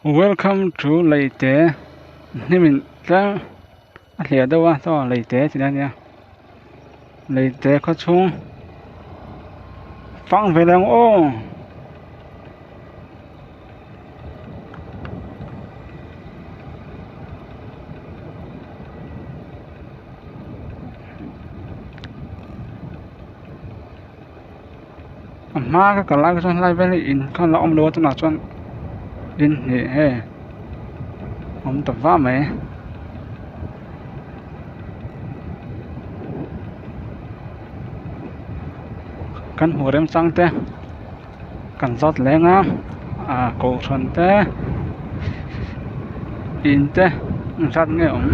Welcome to Leyte. Ni mình ra lìa đâu à? Sao Leyte thì nha. Leyte có chung. Phang về đang ô. Mà cái lại cái chân lại về in con là ông lúa tôi nào chân in thì he. Ông tập vã mày. Kan hồ rem sang te. Kan giọt lẽ ngam. À cổ xuân te. In te. Sát nghe ông.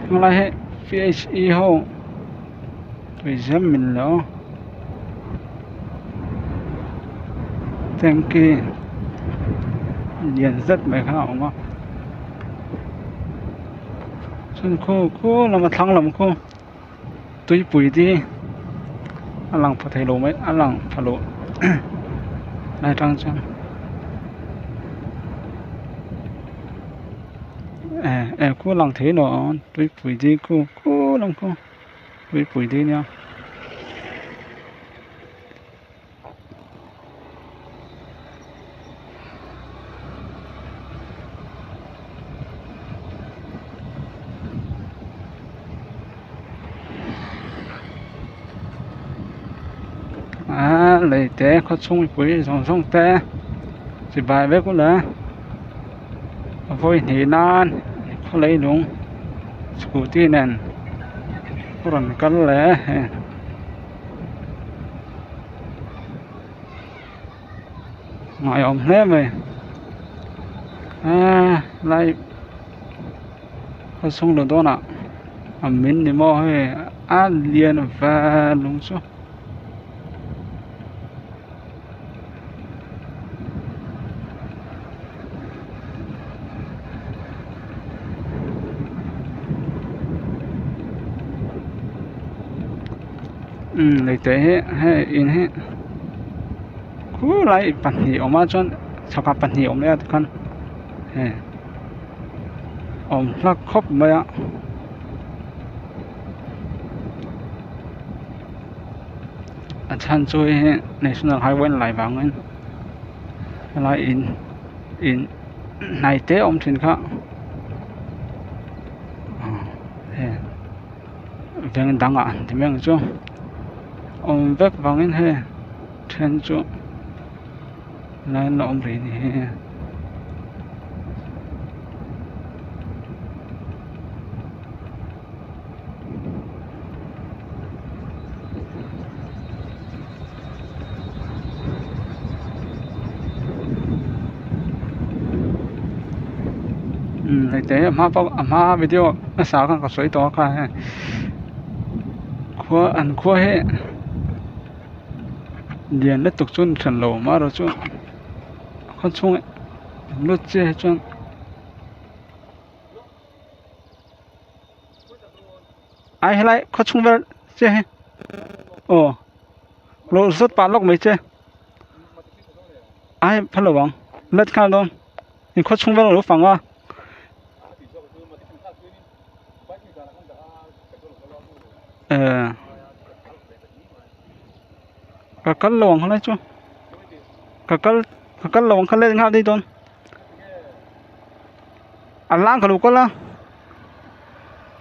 Mà lại he PHE ho. Tôi xem mình lo. Thank you. Điện rất mấy khảo mà. Chân cô làm thăng làm cô. Tôi bùi đi. Anh lăng phải thấy lỗ mấy, anh lăng phải lỗ. Này trang chân. Cô lăng thế nó, tôi bùi đi cô làm cô. Tôi bùi đi nha. Lấy té có chung bùi xong té. Chỉ bài với cô là. Vui thì nan, có lấy đúng. Sủ tí nền. Cô rần cân lẽ. Ngồi ổng thế mày. Lại có chung được đó nào. Mình thì mò hơi liền và đúng số. Lấy tế hệ in hệ. Cú lại bản hiệu mà chọn sao cả bản hiệu này con. Là khóc mày ạ. Chân chui National Highway lại vào ngân. Lại in này tế trên khác. Vâng đăng ạ thì mình chú. Vết vào ngân hệ. Chân chú. Lại nó rỉ thì lấy tế mà video nó sao con có suy to cả khua hệ điện nó tục chun trần lỗ mà rồi chun con chung ấy lút chê chun ai lại con chung về chê lỗ rất ba lốc mấy chê ai phát lỗ bằng lết khăn đâu thì con chung về lỗ phẳng à cả cân lồng không lấy chú cả cân lồng không lên ngao đi tôn anh lang cả lục có la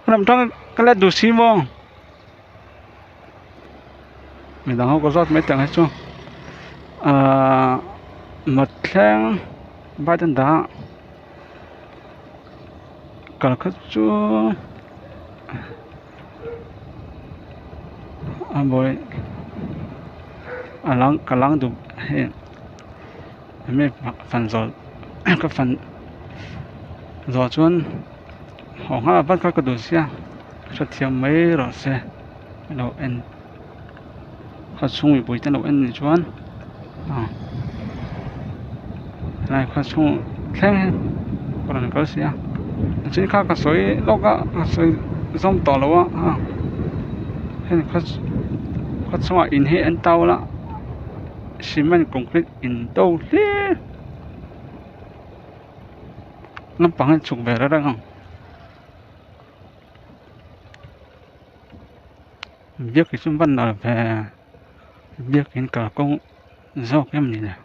nằm trong cái led đủ xi măng mình đang học có rót mấy tiếng hết chú một khen ba chân đá cả các chú bồi cả lăng đủ hết mấy phần rồi cái phần rồi chuan họ ngã bắt cái đồ xe cho thêm mấy rồi xe đầu en họ xung bụi tên đầu en chuan này họ xung thêm còn có xe chỉ khác cái suối lóc á cái suối sông to lâu á hay họ xung in hệ en tàu lá cement concrete in tàu ngắm bằng chụp về đó không biết cái xung quanh là về biết cái cả công do cái gì nè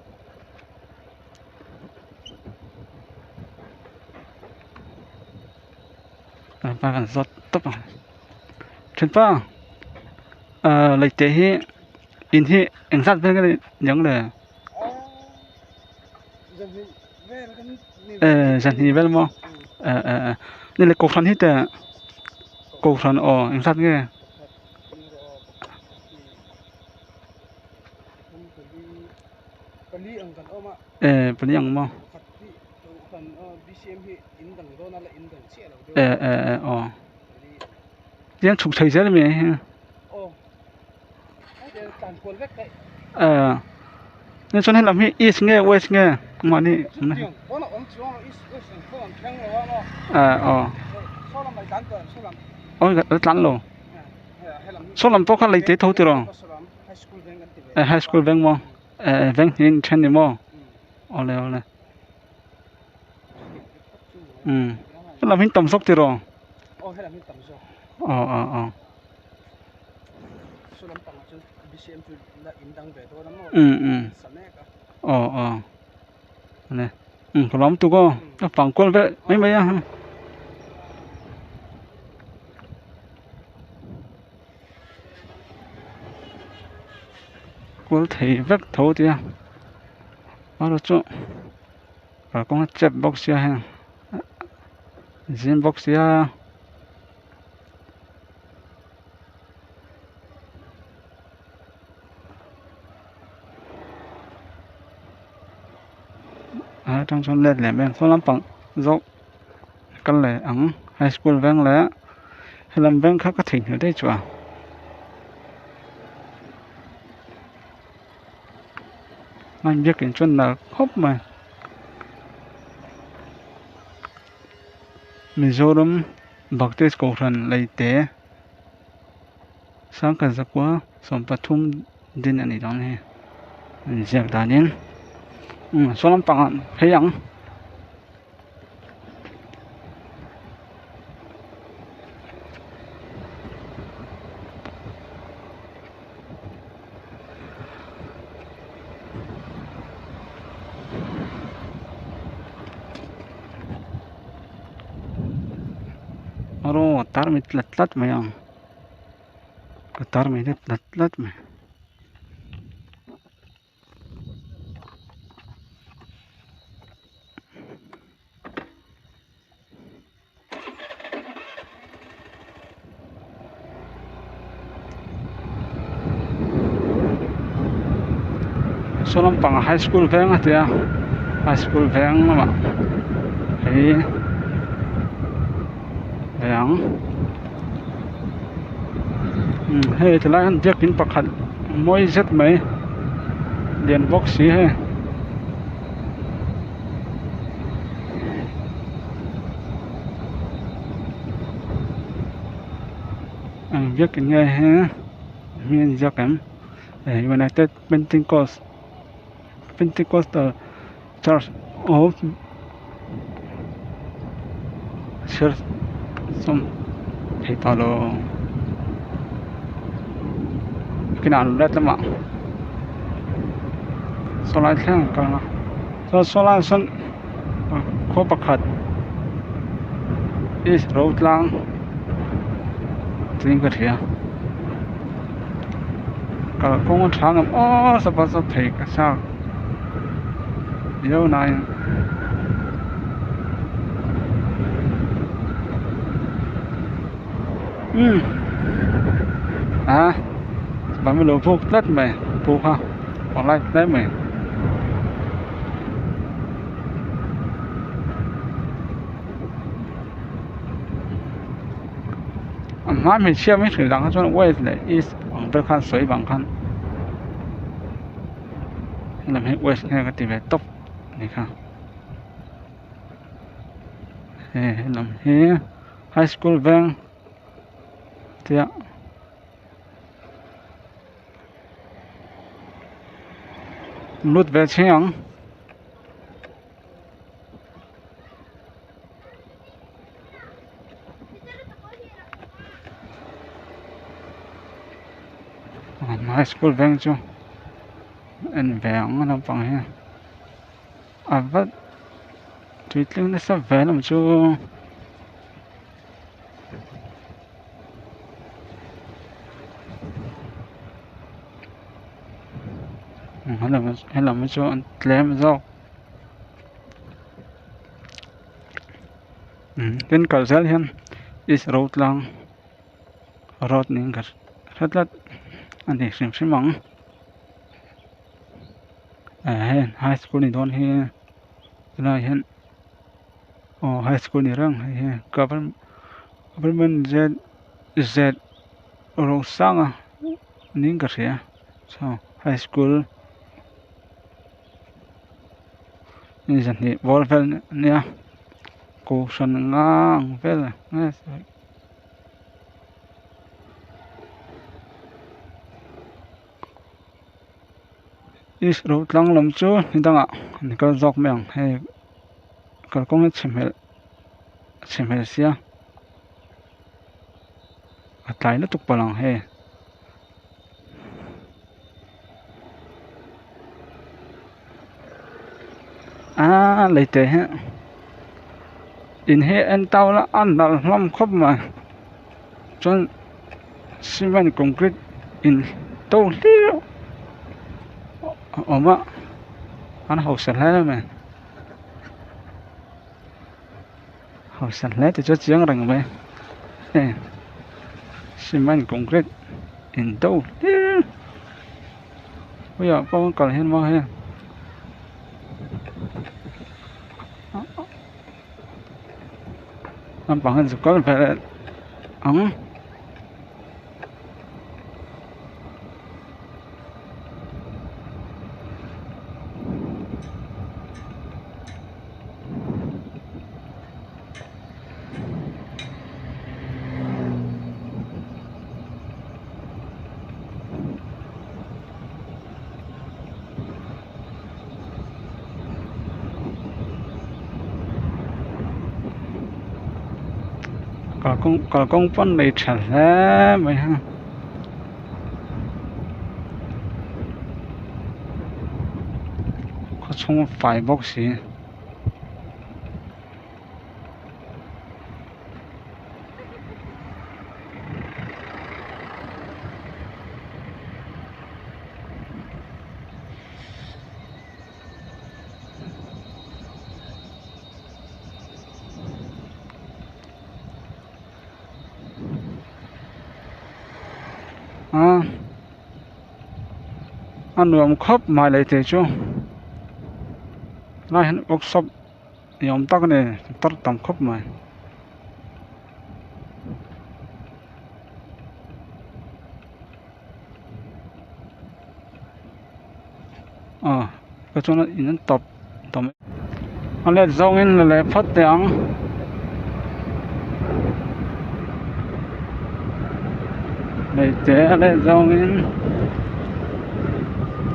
ba phần giót tấp à trên pa lấy tế hi in hi anh sát với cái những là dần thì vel mo nên là cột phần hết cột phần anh sát cái beli yang mo tiếng chụp thời gian này nên cho nên làm hi east nghe west nghe mà đi ôi rất lắm luôn số làm tốt hơn lấy tế thâu từ rồi high school veng mo veng hiện trên mo ole làm hiện tầm sốc từ rồi nè có lắm tụi cô nó phẳng quân vậy mấy à quân thì vất thấu thì bao nhiêu và con chép box ha zin box ya trong số lên lẻ bên số lắm bằng dốc căn lẻ ống high school vang lẻ hay làm vang khác có thỉnh ở đây chùa anh biết cái chuyện là khóc mà Mizoram Baptist cổ thần lấy tế sáng cả giấc quá xong Pathum din anh đó này dẹp đá nên số lắm bằng thấy không aro tar mit latlat mày ang tar mit latlat mày số lắm bằng high school vang à high school vang mà thấy vang hey thì lại anh biết kín bạc hạt mỗi rất mấy liền box xí hay anh biết cái nghe ha miền do kém United Pentecostal Church of Church some thầy tao lo cái nào lết lắm ạ số lại sang còn số lại sân khó bạc hạt is road lang tiếng cái thiệt cả công厂em sao thầy cái sao yêu này bạn mới lùi phục đất mày phục ha còn lại đấy mày má mình chia mấy thử rằng cho nó quay lại ít bằng bên khăn suối bằng khăn làm hết quay nghe cái tỷ lệ tốc này không làm hết high school vang thì nút về xem high school veng chu en veng lam pang he avat tweetling na sa venom chu hello chu an tlem zo tin kalzel hian is road lang road ning kar ratlat ani sim simang hen high school ni don hi na hen high school ni rang he government z ro sanga ning kar ya so high school ni zan ni volvel nia ko san ngang vel nge is road lang lam chu hidanga ni kal jok meng he kal kong chimhel sia atlai na tuk palang he leite he in he en tau la an dal lam khop ma chon cement concrete in to liu oma an hausan la men hausan la thì cho chiang rang me cement concrete in to liu bây giờ bao còn hen mo he anh bằng hình có phải ống còn con phân này trả ra mày ha có chung phải bốc xí anh nuông khóc mày lại thế chứ nay hắn ốc sập yom tắc này tắt tầm khóc mày cái chỗ nó in tập anh lại dòng in là lại phát tiếng này thế lại dòng in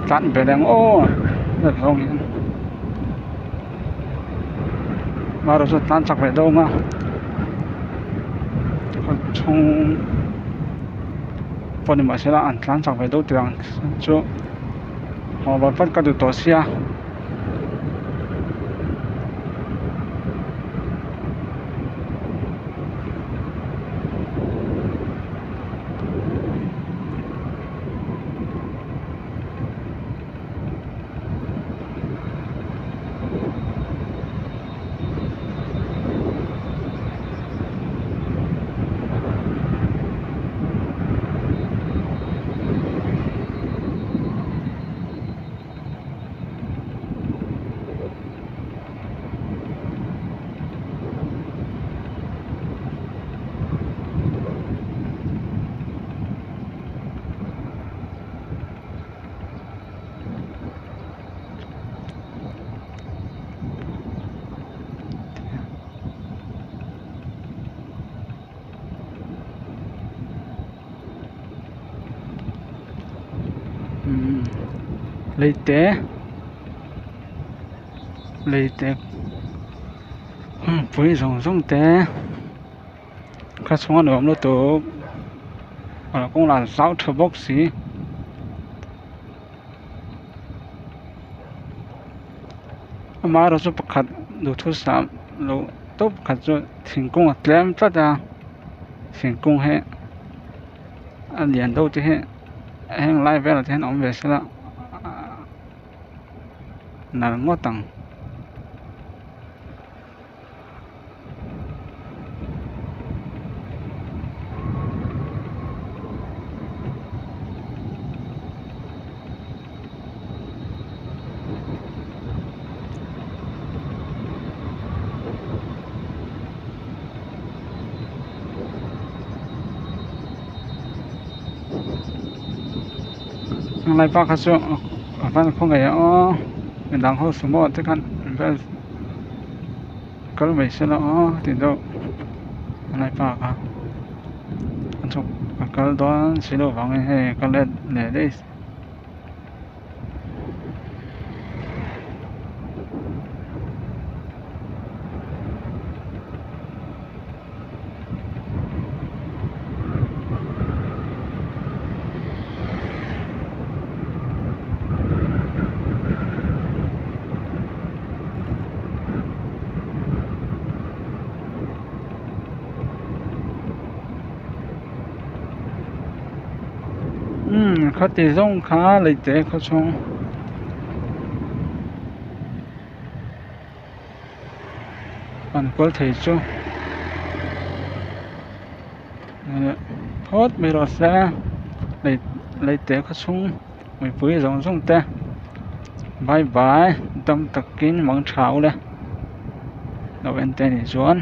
chặn về đèn ô là dòng in mà rồi tan chặt về đâu mà trong phần mà sẽ là ăn tan chặt về đâu tiền chỗ họ vẫn phát cái được tổ xe leite với dòng té các số nữa nó tổ cũng là 6 thợ bốc xí mà rồi số bậc khát đủ thứ sắm lũ tốt khát rồi thành công làm tất à thành công hết anh liền đâu chứ hết anh lại về là thế ông về sẽ là ngót tầng anh lại vào khát rồi văn không phải mình đang hốt số một thế kan về có về sẽ là thì đâu anh lại vào à anh chụp cái đó sẽ đâu vào ngay cái lên để đây khát thì giống khá lấy tế khát xong bạn có thể cho hốt mấy rồi xe lấy tế khát xong mấy bữa giống giống te bye bye tâm tắc kín mong chào đây đâu anh tên thì xuống